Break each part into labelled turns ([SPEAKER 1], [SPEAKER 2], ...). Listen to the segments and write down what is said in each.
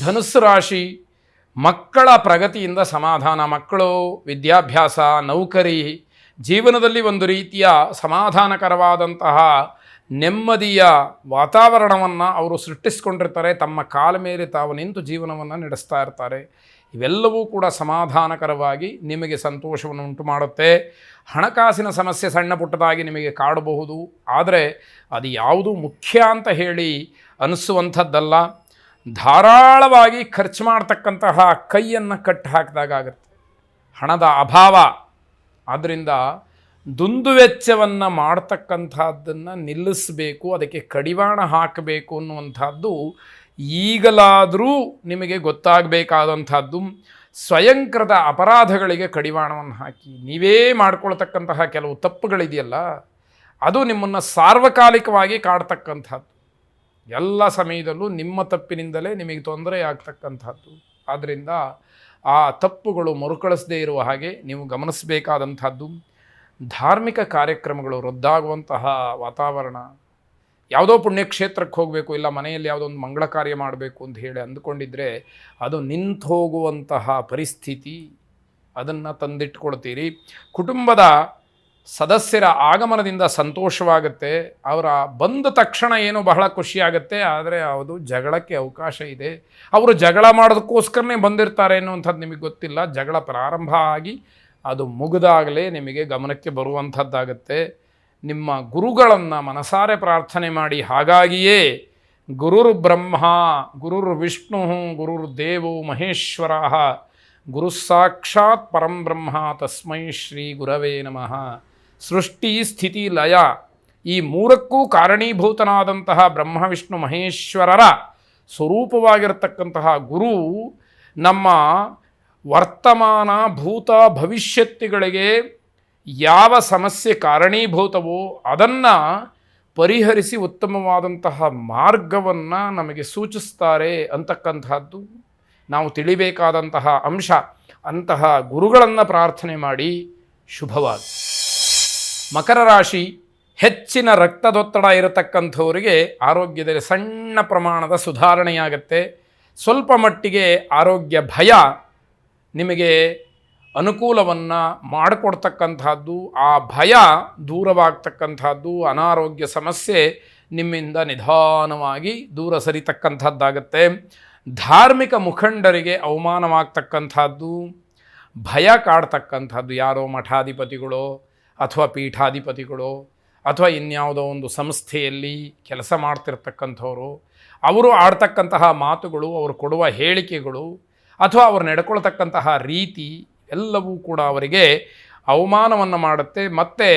[SPEAKER 1] ಧನುಸ್ಸು ರಾಶಿ, ಮಕ್ಕಳ ಪ್ರಗತಿಯಿಂದ ಸಮಾಧಾನ. ಮಕ್ಕಳು ವಿದ್ಯಾಭ್ಯಾಸ, ನೌಕರಿ, ಜೀವನದಲ್ಲಿ ಒಂದು ರೀತಿಯ ಸಮಾಧಾನಕರವಾದಂತಹ ನೆಮ್ಮದಿಯ ವಾತಾವರಣವನ್ನು ಅವರು ಸೃಷ್ಟಿಸ್ಕೊಂಡಿರ್ತಾರೆ. ತಮ್ಮ ಕಾಲ ಮೇಲೆ ತಾವು ನಿಂತು ಜೀವನವನ್ನು ನಡೆಸ್ತಾ ಇರ್ತಾರೆ. ಇವೆಲ್ಲವೂ ಕೂಡ ಸಮಾಧಾನಕರವಾಗಿ ನಿಮಗೆ ಸಂತೋಷವನ್ನು ಉಂಟು ಮಾಡುತ್ತೆ. ಹಣಕಾಸಿನ ಸಮಸ್ಯೆ ಸಣ್ಣ ಪುಟ್ಟದಾಗಿ ನಿಮಗೆ ಕಾಡಬಹುದು, ಆದರೆ ಅದು ಯಾವುದು ಮುಖ್ಯ ಅಂತ ಹೇಳಿ ಅನಿಸುವಂಥದ್ದಲ್ಲ. ಧಾರಾಳವಾಗಿ ಖರ್ಚು ಮಾಡ್ತಕ್ಕಂತಹ ಕೈಯನ್ನು ಕಟ್ಟಿ ಹಾಕಿದಾಗುತ್ತೆ ಹಣದ ಅಭಾವ. ಆದ್ದರಿಂದ ದುಂದುವೆಚ್ಚವನ್ನು ಮಾಡ್ತಕ್ಕಂಥದ್ದನ್ನು ನಿಲ್ಲಿಸಬೇಕು, ಅದಕ್ಕೆ ಕಡಿವಾಣ ಹಾಕಬೇಕು ಅನ್ನುವಂಥದ್ದು ಈಗಲಾದರೂ ನಿಮಗೆ ಗೊತ್ತಾಗಬೇಕಾದಂಥದ್ದು. ಸ್ವಯಂಕೃತ ಅಪರಾಧಗಳಿಗೆ ಕಡಿವಾಣವನ್ನು ಹಾಕಿ. ನೀವೇ ಮಾಡ್ಕೊಳ್ತಕ್ಕಂತಹ ಕೆಲವು ತಪ್ಪುಗಳಿದೆಯಲ್ಲ, ಅದು ನಿಮ್ಮನ್ನು ಸಾರ್ವಕಾಲಿಕವಾಗಿ ಕಾಡ್ತಕ್ಕಂಥದ್ದು. ಎಲ್ಲ ಸಮಯದಲ್ಲೂ ನಿಮ್ಮ ತಪ್ಪಿನಿಂದಲೇ ನಿಮಗೆ ತೊಂದರೆ ಆಗ್ತಕ್ಕಂಥದ್ದು. ಆದ್ದರಿಂದ ಆ ತಪ್ಪುಗಳು ಮರುಕಳಿಸದೇ ಇರುವ ಹಾಗೆ ನೀವು ಗಮನಿಸಬೇಕಾದಂಥದ್ದು. ಧಾರ್ಮಿಕ ಕಾರ್ಯಕ್ರಮಗಳು ರದ್ದಾಗುವಂತಹ ವಾತಾವರಣ. ಯಾವುದೋ ಪುಣ್ಯಕ್ಷೇತ್ರಕ್ಕೆ ಹೋಗಬೇಕು, ಇಲ್ಲ ಮನೆಯಲ್ಲಿ ಯಾವುದೋ ಒಂದು ಮಂಗಳ ಕಾರ್ಯ ಮಾಡಬೇಕು ಅಂತ ಹೇಳಿ ಅಂದುಕೊಂಡಿದ್ದರೆ ಅದು ನಿಂತು ಹೋಗುವಂತಹ ಪರಿಸ್ಥಿತಿ, ಅದನ್ನು ತಂದಿಟ್ಕೊಳ್ತೀರಿ. ಕುಟುಂಬದ ಸದಸ್ಯರ ಆಗಮನದಿಂದ ಸಂತೋಷವಾಗುತ್ತೆ. ಅವರ ಬಂದ ತಕ್ಷಣ ಏನೋ ಬಹಳ ಖುಷಿಯಾಗುತ್ತೆ, ಆದರೆ ಅದು ಜಗಳಕ್ಕೆ ಅವಕಾಶ ಇದೆ. ಅವರು ಜಗಳ ಮಾಡೋದಕ್ಕೋಸ್ಕರನೇ ಬಂದಿರ್ತಾರೆ ಅನ್ನುವಂಥದ್ದು ನಿಮಗೆ ಗೊತ್ತಿಲ್ಲ. ಜಗಳ ಪ್ರಾರಂಭ ಆಗಿ ಅದು ಮುಗಿದಾಗಲೇ ನಿಮಗೆ ಗಮನಕ್ಕೆ ಬರುವಂಥದ್ದಾಗತ್ತೆ. ನಿಮ್ಮ ಗುರುಗಳನ್ನು ಮನಸಾರೆ ಪ್ರಾರ್ಥನೆ ಮಾಡಿ. ಹಾಗಾಗಿಯೇ ಗುರುರ್ ಬ್ರಹ್ಮ ಗುರುರ್ ವಿಷ್ಣು ಗುರುರ್ ದೇವೋ ಮಹೇಶ್ವರ ಗುರು ಸಾಕ್ಷಾತ್ ಪರಂ ಬ್ರಹ್ಮ ತಸ್ಮೈ ಶ್ರೀ ಗುರವೇ ನಮಃ. ಸೃಷ್ಟಿ ಸ್ಥಿತಿ ಲಯ ಈ ಮೂರಕ್ಕೂ ಕಾರಣೀಭೂತನಾದಂತಹ ಬ್ರಹ್ಮ ವಿಷ್ಣು ಮಹೇಶ್ವರರ ಸ್ವರೂಪವಾಗಿರತಕ್ಕಂತಹ ಗುರು ನಮ್ಮ ವರ್ತಮಾನ ಭೂತ ಭವಿಷ್ಯತ್ತುಗಳಿಗೆ ಯಾವ ಸಮಸ್ಯೆ ಕಾರಣೀಭೂತವೋ ಅದನ್ನು ಪರಿಹರಿಸಿ ಉತ್ತಮವಾದಂತಹ ಮಾರ್ಗವನ್ನು ನಮಗೆ ಸೂಚಿಸ್ತಾರೆ ಅಂತಕ್ಕಂಥದ್ದು ನಾವು ತಿಳಿಬೇಕಾದಂತಹ ಅಂಶ. ಅಂತಹ ಗುರುಗಳನ್ನು ಪ್ರಾರ್ಥನೆ ಮಾಡಿ. ಶುಭವಾಗಿ. ಮಕರ ರಾಶಿ, ಹೆಚ್ಚಿನ ರಕ್ತದೊತ್ತಡ ಇರತಕ್ಕಂಥವರಿಗೆ ಆರೋಗ್ಯದಲ್ಲಿ ಸಣ್ಣ ಪ್ರಮಾಣದ ಸುಧಾರಣೆಯಾಗತ್ತೆ. ಸ್ವಲ್ಪ ಮಟ್ಟಿಗೆ ಆರೋಗ್ಯ ಭಯ ನಿಮಗೆ ಅನುಕೂಲವನ್ನು ಮಾಡಿಕೊಡ್ತಕ್ಕಂಥದ್ದು. ಆ ಭಯ ದೂರವಾಗ್ತಕ್ಕಂಥದ್ದು. ಅನಾರೋಗ್ಯ ಸಮಸ್ಯೆ ನಿಮ್ಮಿಂದ ನಿಧಾನವಾಗಿ ದೂರ ಸರಿತಕ್ಕಂಥದ್ದಾಗತ್ತೆ. ಧಾರ್ಮಿಕ ಮುಖಂಡರಿಗೆ ಅವಮಾನವಾಗ್ತಕ್ಕಂಥದ್ದು, ಭಯ ಕಾಡ್ತಕ್ಕಂಥದ್ದು. ಯಾರೋ ಮಠಾಧಿಪತಿಗಳು ಅಥವಾ ಪೀಠಾಧಿಪತಿಗಳು ಅಥವಾ ಇನ್ಯಾವುದೋ ಒಂದು ಸಂಸ್ಥೆಯಲ್ಲಿ ಕೆಲಸ ಮಾಡ್ತಿರ್ತಕ್ಕಂಥವರು, ಅವರು ಆಡ್ತಕ್ಕಂತಹ ಮಾತುಗಳು, ಅವರು ಕೊಡುವ ಹೇಳಿಕೆಗಳು ಅಥವಾ ಅವರು ನಡ್ಕೊಳ್ತಕ್ಕಂತಹ ರೀತಿ ಎಲ್ಲವೂ ಕೂಡ ಅವರಿಗೆ ಅವಮಾನವನ್ನು ಮಾಡುತ್ತೆ. ಮತ್ತು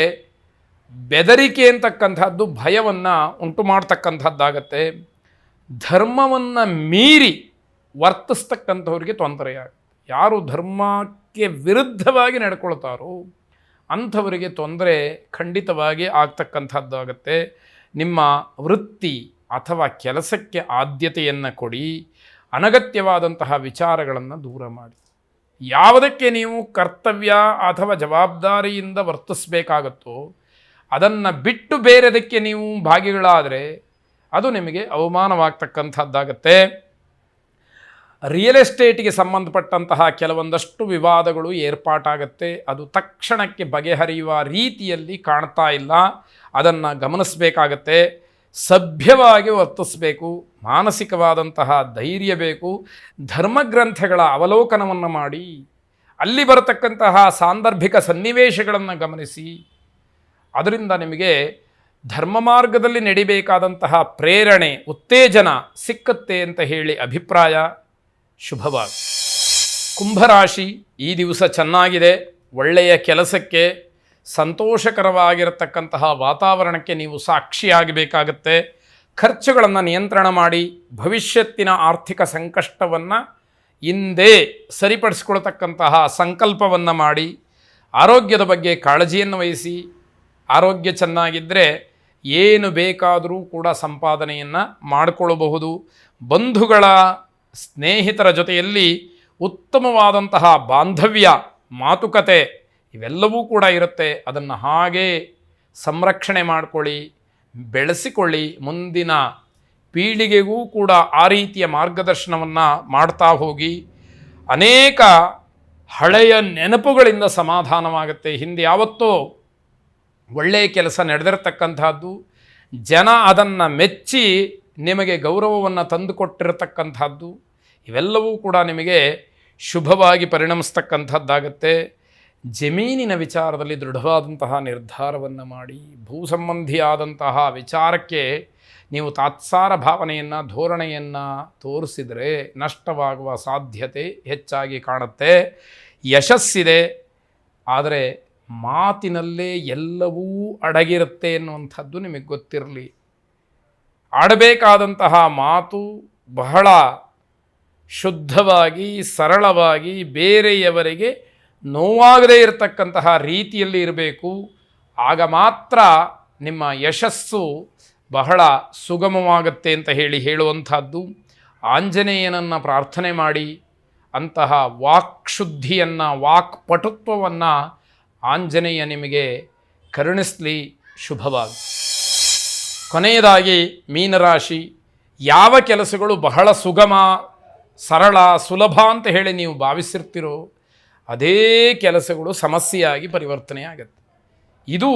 [SPEAKER 1] ಬೆದರಿಕೆ ಅಂತಕ್ಕಂಥದ್ದು ಭಯವನ್ನು ಉಂಟು ಮಾಡ್ತಕ್ಕಂಥದ್ದಾಗತ್ತೆ. ಧರ್ಮವನ್ನು ಮೀರಿ ವರ್ತಿಸ್ತಕ್ಕಂಥವ್ರಿಗೆ ತೊಂದರೆಯಾಗುತ್ತೆ. ಯಾರು ಧರ್ಮಕ್ಕೆ ವಿರುದ್ಧವಾಗಿ ನಡ್ಕೊಳ್ತಾರೋ ಅಂಥವರಿಗೆ ತೊಂದರೆ ಖಂಡಿತವಾಗಿ ಆಗ್ತಕ್ಕಂಥದ್ದಾಗತ್ತೆ. ನಿಮ್ಮ ವೃತ್ತಿ ಅಥವಾ ಕೆಲಸಕ್ಕೆ ಆದ್ಯತೆಯನ್ನು ಕೊಡಿ. ಅನಗತ್ಯವಾದಂತಹ ವಿಚಾರಗಳನ್ನು ದೂರ ಮಾಡಿ. ಯಾವುದಕ್ಕೆ ನೀವು ಕರ್ತವ್ಯ ಅಥವಾ ಜವಾಬ್ದಾರಿಯಿಂದ ವರ್ತಿಸಬೇಕಾಗುತ್ತೋ ಅದನ್ನು ಬಿಟ್ಟು ಬೇರೆದಕ್ಕೆ ನೀವು ಭಾಗಿಗಳಾದರೆ ಅದು ನಿಮಗೆ ಅವಮಾನವಾಗ್ತಕ್ಕಂಥದ್ದಾಗತ್ತೆ. ರಿಯಲ್ ಎಸ್ಟೇಟಿಗೆ ಸಂಬಂಧಪಟ್ಟಂತಹ ಕೆಲವೊಂದಷ್ಟು ವಿವಾದಗಳು ಏರ್ಪಾಟಾಗತ್ತೆ. ಅದು ತಕ್ಷಣಕ್ಕೆ ಬಗೆಹರಿಯುವ ರೀತಿಯಲ್ಲಿ ಕಾಣ್ತಾ ಇಲ್ಲ. ಅದನ್ನು ಗಮನಿಸಬೇಕಾಗತ್ತೆ. ಸಭ್ಯವಾಗಿ ವರ್ತಿಸಬೇಕು. ಮಾನಸಿಕವಾದಂತಹ ಧೈರ್ಯ ಬೇಕು. ಧರ್ಮಗ್ರಂಥಗಳ ಅವಲೋಕನವನ್ನು ಮಾಡಿ ಅಲ್ಲಿ ಬರತಕ್ಕಂತಹ ಸಾಂದರ್ಭಿಕ ಸನ್ನಿವೇಶಗಳನ್ನು ಗಮನಿಸಿ ಅದರಿಂದ ನಿಮಗೆ ಧರ್ಮ ಮಾರ್ಗದಲ್ಲಿ ನಡಿಬೇಕಾದಂತಹ ಪ್ರೇರಣೆ, ಉತ್ತೇಜನ ಸಿಕ್ಕತ್ತೆ ಅಂತ ಹೇಳಿ ಅಭಿಪ್ರಾಯ. ಶುಭವಾಗಿ. ಕುಂಭರಾಶಿ, ಈ ದಿವಸ ಚೆನ್ನಾಗಿದೆ. ಒಳ್ಳೆಯ ಕೆಲಸಕ್ಕೆ, ಸಂತೋಷಕರವಾಗಿರತಕ್ಕಂತಹ ವಾತಾವರಣಕ್ಕೆ ನೀವು ಸಾಕ್ಷಿಯಾಗಬೇಕಾಗತ್ತೆ. ಖರ್ಚುಗಳನ್ನು ನಿಯಂತ್ರಣ ಮಾಡಿ ಭವಿಷ್ಯತ್ತಿನ ಆರ್ಥಿಕ ಸಂಕಷ್ಟವನ್ನು ಇಂದೇ ಸರಿಪಡಿಸ್ಕೊಳ್ತಕ್ಕಂತಹ ಸಂಕಲ್ಪವನ್ನು ಮಾಡಿ. ಆರೋಗ್ಯದ ಬಗ್ಗೆ ಕಾಳಜಿಯನ್ನು ವಹಿಸಿ. ಆರೋಗ್ಯ ಚೆನ್ನಾಗಿದ್ದರೆ ಏನು ಬೇಕಾದರೂ ಕೂಡ ಸಂಪಾದನೆಯನ್ನು ಮಾಡಿಕೊಳ್ಳಬಹುದು. ಬಂಧುಗಳ ಸ್ನೇಹಿತರ ಜೊತೆಯಲ್ಲಿ ಉತ್ತಮವಾದಂತಹ ಬಾಂಧವ್ಯ, ಮಾತುಕತೆ ಇವೆಲ್ಲವೂ ಕೂಡ ಇರುತ್ತೆ. ಅದನ್ನು ಹಾಗೇ ಸಂರಕ್ಷಣೆ ಮಾಡಿಕೊಳ್ಳಿ, ಬೆಳೆಸಿಕೊಳ್ಳಿ. ಮುಂದಿನ ಪೀಳಿಗೆಗೂ ಕೂಡ ಆ ರೀತಿಯ ಮಾರ್ಗದರ್ಶನವನ್ನು ಮಾಡ್ತಾ ಹೋಗಿ ಅನೇಕ ಹಳೆಯ ನೆನಪುಗಳಿಂದ ಸಮಾಧಾನವಾಗುತ್ತೆ. ಹಿಂದೆ ಯಾವತ್ತೋ ಒಳ್ಳೆಯ ಕೆಲಸ ನಡೆದಿರತಕ್ಕಂಥದ್ದು, ಜನ ಅದನ್ನು ಮೆಚ್ಚಿ ನಿಮಗೆ ಗೌರವವನ್ನು ತಂದುಕೊಟ್ಟಿರತಕ್ಕಂಥದ್ದು, ಇವೆಲ್ಲವೂ ಕೂಡ ನಿಮಗೆ ಶುಭವಾಗಿ ಪರಿಣಮಿಸ್ತಕ್ಕಂಥದ್ದಾಗತ್ತೆ. ಜಮೀನಿನ ವಿಚಾರದಲ್ಲಿ ದೃಢವಾದಂತಹ ನಿರ್ಧಾರವನ್ನು ಮಾಡಿ, ಭೂ ಸಂಬಂಧಿಯಾದಂತಹ ವಿಚಾರಕ್ಕೆ ನೀವು ತಾತ್ಸಾರ ಭಾವನೆಯನ್ನು, ಧೋರಣೆಯನ್ನು ತೋರಿಸಿದರೆ ನಷ್ಟವಾಗುವ ಸಾಧ್ಯತೆ ಹೆಚ್ಚಾಗಿ ಕಾಣುತ್ತೆ. ಯಶಸ್ಸಿದೆ, ಆದರೆ ಮಾತಿನಲ್ಲೇ ಎಲ್ಲವೂ ಅಡಗಿರುತ್ತೆ ಎನ್ನುವಂಥದ್ದು ನಿಮಗೆ ಗೊತ್ತಿರಲಿ. ಆಡಬೇಕಾದಂತಹ ಮಾತು ಬಹಳ ಶುದ್ಧವಾಗಿ, ಸರಳವಾಗಿ, ಬೇರೆಯವರಿಗೆ ನೋವಾಗದೇ ಇರತಕ್ಕಂತಹ ರೀತಿಯಲ್ಲಿ ಇರಬೇಕು. ಆಗ ಮಾತ್ರ ನಿಮ್ಮ ಯಶಸ್ಸು ಬಹಳ ಸುಗಮವಾಗುತ್ತೆ ಅಂತ ಹೇಳುವಂಥದ್ದು. ಆಂಜನೇಯನನ್ನು ಪ್ರಾರ್ಥನೆ ಮಾಡಿ ಅಂತಹ ವಾಕ್ಶುದ್ಧಿಯನ್ನು, ವಾಕ್ಪಟುತ್ವವನ್ನು ಆಂಜನೇಯ ನಿಮಗೆ ಕರುಣಿಸಲಿ. ಶುಭವಾಗಿ. ಕೊನೆಯದಾಗಿ ಮೀನರಾಶಿ, ಯಾವ ಕೆಲಸಗಳು ಬಹಳ ಸುಗಮ, ಸರಳ, ಸುಲಭ ಅಂತ ಹೇಳಿ ನೀವು ಭಾವಿಸಿರ್ತೀರೋ ಅದೇ ಕೆಲಸಗಳು ಸಮಸ್ಯೆಯಾಗಿ ಪರಿವರ್ತನೆ ಆಗುತ್ತೆ. ಇದು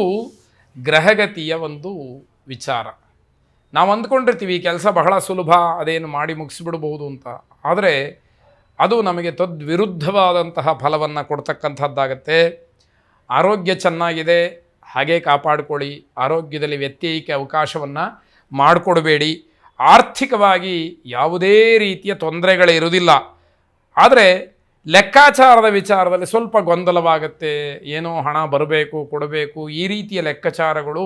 [SPEAKER 1] ಗ್ರಹಗತಿಯ ಒಂದು ವಿಚಾರ. ನಾವು ಅಂದ್ಕೊಂಡಿರ್ತೀವಿ ಈ ಕೆಲಸ ಬಹಳ ಸುಲಭ, ಅದೇನು ಮಾಡಿ ಮುಗಿಸ್ಬಿಡ್ಬೋದು ಅಂತ. ಆದರೆ ಅದು ನಮಗೆ ತದ್ವಿರುದ್ಧವಾದಂತಹ ಫಲವನ್ನು ಕೊಡ್ತಕ್ಕಂಥದ್ದಾಗತ್ತೆ. ಆರೋಗ್ಯ ಚೆನ್ನಾಗಿದೆ, ಹಾಗೆ ಕಾಪಾಡಿಕೊಳ್ಳಿ. ಆರೋಗ್ಯದಲ್ಲಿ ವ್ಯತ್ಯಯಕ್ಕೆ ಅವಕಾಶವನ್ನು ಮಾಡಿಕೊಡಬೇಡಿ. ಆರ್ಥಿಕವಾಗಿ ಯಾವುದೇ ರೀತಿಯ ತೊಂದರೆಗಳಿರುವುದಿಲ್ಲ. ಆದರೆ ಲೆಕ್ಕಾಚಾರದ ವಿಚಾರದಲ್ಲಿ ಸ್ವಲ್ಪ ಗೊಂದಲವಾಗುತ್ತೆ. ಏನೋ ಹಣ ಬರಬೇಕು, ಕೊಡಬೇಕು, ಈ ರೀತಿಯ ಲೆಕ್ಕಾಚಾರಗಳು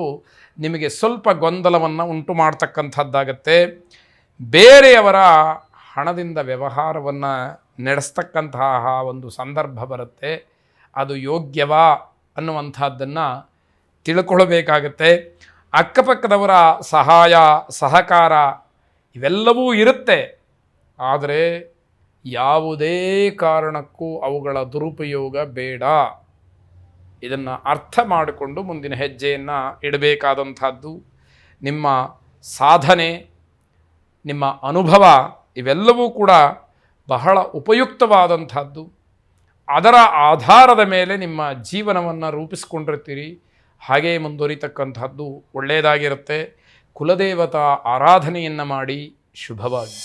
[SPEAKER 1] ನಿಮಗೆ ಸ್ವಲ್ಪ ಗೊಂದಲವನ್ನು ಉಂಟು ಮಾಡ್ತಕ್ಕಂಥದ್ದಾಗತ್ತೆ. ಬೇರೆಯವರ ಹಣದಿಂದ ವ್ಯವಹಾರವನ್ನು ನಡೆಸ್ತಕ್ಕಂತಹ ಒಂದು ಸಂದರ್ಭ ಬರುತ್ತೆ. ಅದು ಯೋಗ್ಯವಾ ಅನ್ನುವಂಥದ್ದನ್ನು ತಿಳ್ಕೊಳ್ಬೇಕಾಗತ್ತೆ. ಅಕ್ಕಪಕ್ಕದವರ ಸಹಾಯ, ಸಹಕಾರ ಇವೆಲ್ಲವೂ ಇರುತ್ತೆ. ಆದರೆ ಯಾವುದೇ ಕಾರಣಕ್ಕೂ ಅವುಗಳ ದುರುಪಯೋಗ ಬೇಡ. ಇದನ್ನು ಅರ್ಥ ಮಾಡಿಕೊಂಡು ಮುಂದಿನ ಹೆಜ್ಜೆಯನ್ನು ಇಡಬೇಕಾದಂಥದ್ದು. ನಿಮ್ಮ ಸಾಧನೆ, ನಿಮ್ಮ ಅನುಭವ ಇವೆಲ್ಲವೂ ಕೂಡ ಬಹಳ ಉಪಯುಕ್ತವಾದಂಥದ್ದು. ಅದರ ಆಧಾರದ ಮೇಲೆ ನಿಮ್ಮ ಜೀವನವನ್ನು ರೂಪಿಸ್ಕೊಂಡಿರ್ತೀರಿ. ಹಾಗೇ ಮುಂದುವರಿತಕ್ಕಂಥದ್ದು ಒಳ್ಳೆಯದಾಗಿರುತ್ತೆ. ಕುಲದೇವತಾ ಆರಾಧನೆಯನ್ನು ಮಾಡಿ. ಶುಭವಾಗಿ.